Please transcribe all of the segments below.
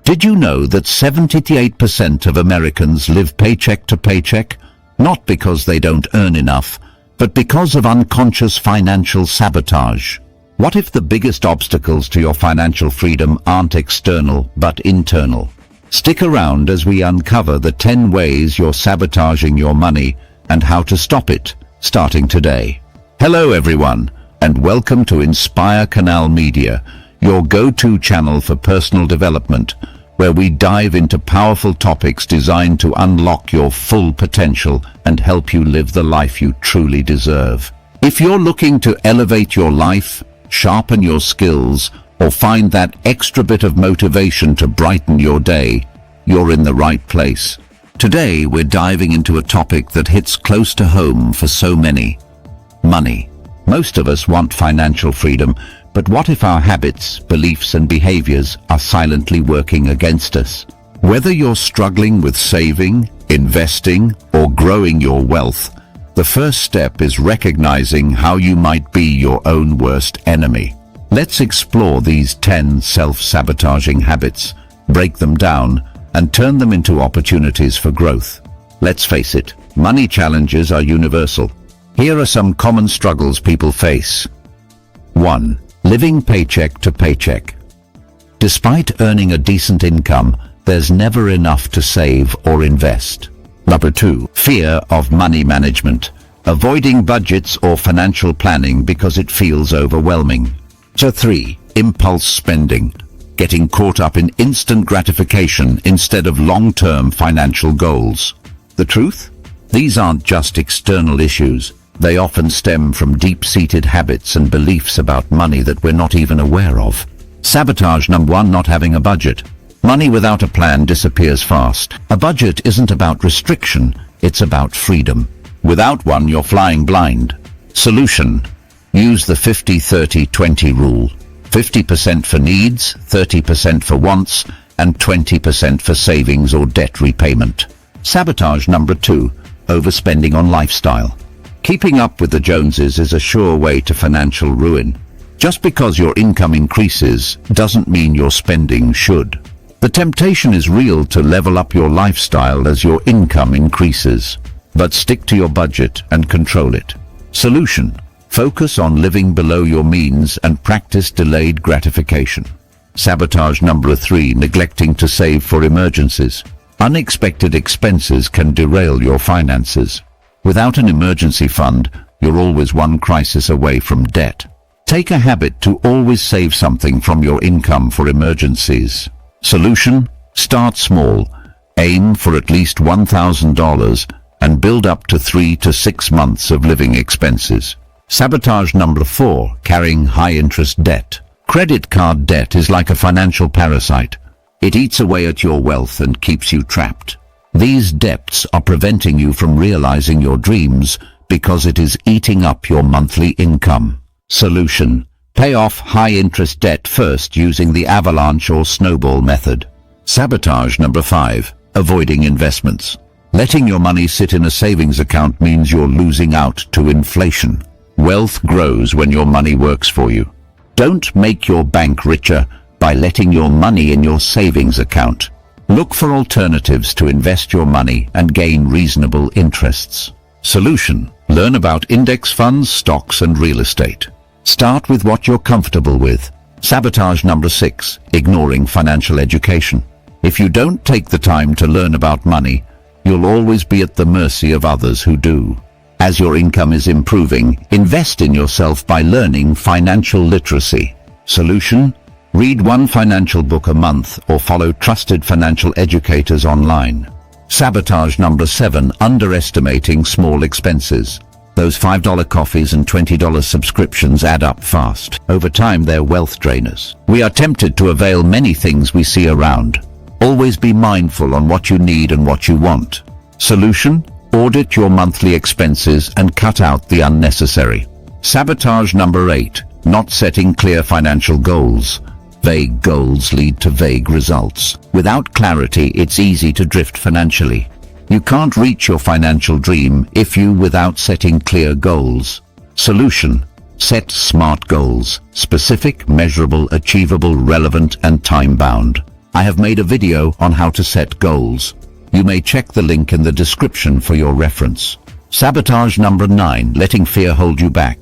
Did you know that 78% of Americans live paycheck to paycheck? Not because they don't earn enough, but because of unconscious financial sabotage. What if the biggest obstacles to your financial freedom aren't external, but internal? Stick around as we uncover the 10 ways you're sabotaging your money and how to stop it, starting today. Hello everyone, and welcome to Inspire Canal Media, your go-to channel for personal development, where we dive into powerful topics designed to unlock your full potential and help you live the life you truly deserve. If you're looking to elevate your life, sharpen your skills, or find that extra bit of motivation to brighten your day, you're in the right place. Today, we're diving into a topic that hits close to home for so many: money. Most of us want financial freedom, but what if our habits, beliefs, and behaviors are silently working against us? Whether you're struggling with saving, investing, or growing your wealth, the first step is recognizing how you might be your own worst enemy. Let's explore these 10 self-sabotaging habits, break them down, and turn them into opportunities for growth. Let's face it, money challenges are universal. Here are some common struggles people face. 1. Living paycheck to paycheck. Despite earning a decent income, there's never enough to save or invest. Number 2. Fear of money management. Avoiding budgets or financial planning because it feels overwhelming. Number 3. Impulse spending. Getting caught up in instant gratification instead of long-term financial goals. The truth? These aren't just external issues. They often stem from deep-seated habits and beliefs about money that we're not even aware of. Sabotage number 1, not having a budget. Money without a plan disappears fast. A budget isn't about restriction, it's about freedom. Without one, you're flying blind. Solution: use the 50-30-20 rule. 50% for needs, 30% for wants, and 20% for savings or debt repayment. Sabotage number 2, overspending on lifestyle. Keeping up with the Joneses is a sure way to financial ruin. Just because your income increases doesn't mean your spending should. The temptation is real to level up your lifestyle as your income increases. But stick to your budget and control it. Solution: focus on living below your means and practice delayed gratification. Sabotage number 3, neglecting to save for emergencies. Unexpected expenses can derail your finances. Without an emergency fund, you're always one crisis away from debt. Take a habit to always save something from your income for emergencies. Solution: start small. Aim for at least $1,000 and build up to 3 to 6 months of living expenses. Sabotage number 4, carrying high-interest debt. Credit card debt is like a financial parasite. It eats away at your wealth and keeps you trapped. These debts are preventing you from realizing your dreams because it is eating up your monthly income. Solution: pay off high-interest debt first using the avalanche or snowball method. Sabotage number 5, avoiding investments. Letting your money sit in a savings account means you're losing out to inflation. Wealth grows when your money works for you. Don't make your bank richer by letting your money in your savings account. Look for alternatives to invest your money and gain reasonable interests. Solution: learn about index funds, stocks, and real estate. Start with what you're comfortable with. Sabotage number 6, ignoring financial education. If you don't take the time to learn about money, you'll always be at the mercy of others who do. As your income is improving, invest in yourself by learning financial literacy. Solution: read one financial book a month or follow trusted financial educators online. Sabotage number 7, underestimating small expenses. Those $5 coffees and $20 subscriptions add up fast. Over time, they're wealth drainers. We are tempted to avail many things we see around. Always be mindful on what you need and what you want. Solution: audit your monthly expenses and cut out the unnecessary. Sabotage number 8, not setting clear financial goals. Vague goals lead to vague results. Without clarity, it's easy to drift financially. You can't reach your financial dream if you without setting clear goals. Solution: set smart goals, specific, measurable, achievable, relevant, and time-bound. I have made a video on how to set goals. You may check the link in the description for your reference. Sabotage number 9, letting fear hold you back.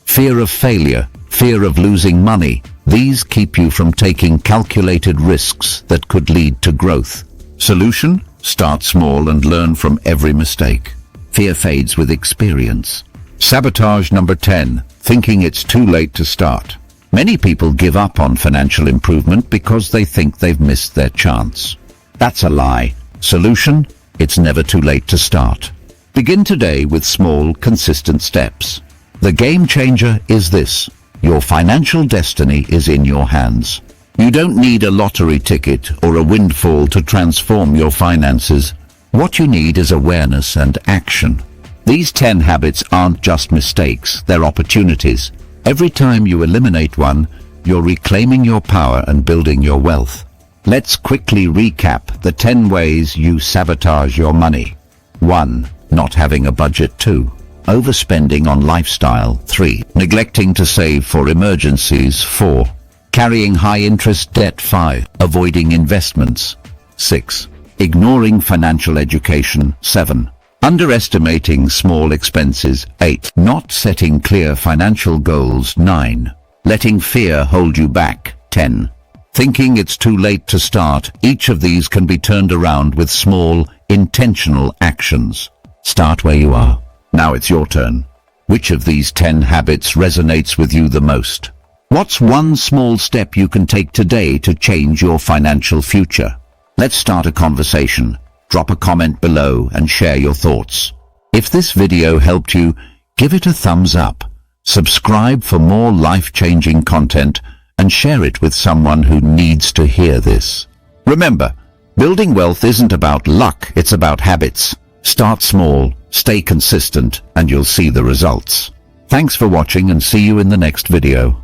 Fear of failure, fear of losing money. These keep you from taking calculated risks that could lead to growth. Solution? Start small and learn from every mistake. Fear fades with experience. Sabotage number 10, thinking it's too late to start. Many people give up on financial improvement because they think they've missed their chance. That's a lie. Solution? It's never too late to start. Begin today with small, consistent steps. The game changer is this: your financial destiny is in your hands. You don't need a lottery ticket or a windfall to transform your finances. What you need is awareness and action. These 10 habits aren't just mistakes, they're opportunities. Every time you eliminate one, you're reclaiming your power and building your wealth. Let's quickly recap the 10 ways you sabotage your money. 1. Not having a budget. 2. Overspending on lifestyle. 3. Neglecting to save for emergencies. 4. Carrying high-interest debt. 5. Avoiding investments. 6. Ignoring financial education. 7. Underestimating small expenses. 8. Not setting clear financial goals. 9. Letting fear hold you back. 10. Thinking it's too late to start. Each of these can be turned around with small, intentional actions. Start where you are. Now it's your turn. Which of these 10 habits resonates with you the most? What's one small step you can take today to change your financial future? Let's start a conversation. Drop a comment below and share your thoughts. If this video helped you, give it a thumbs up. Subscribe for more life-changing content and share it with someone who needs to hear this. Remember, building wealth isn't about luck, it's about habits. Start small, stay consistent, and you'll see the results. Thanks for watching and see you in the next video.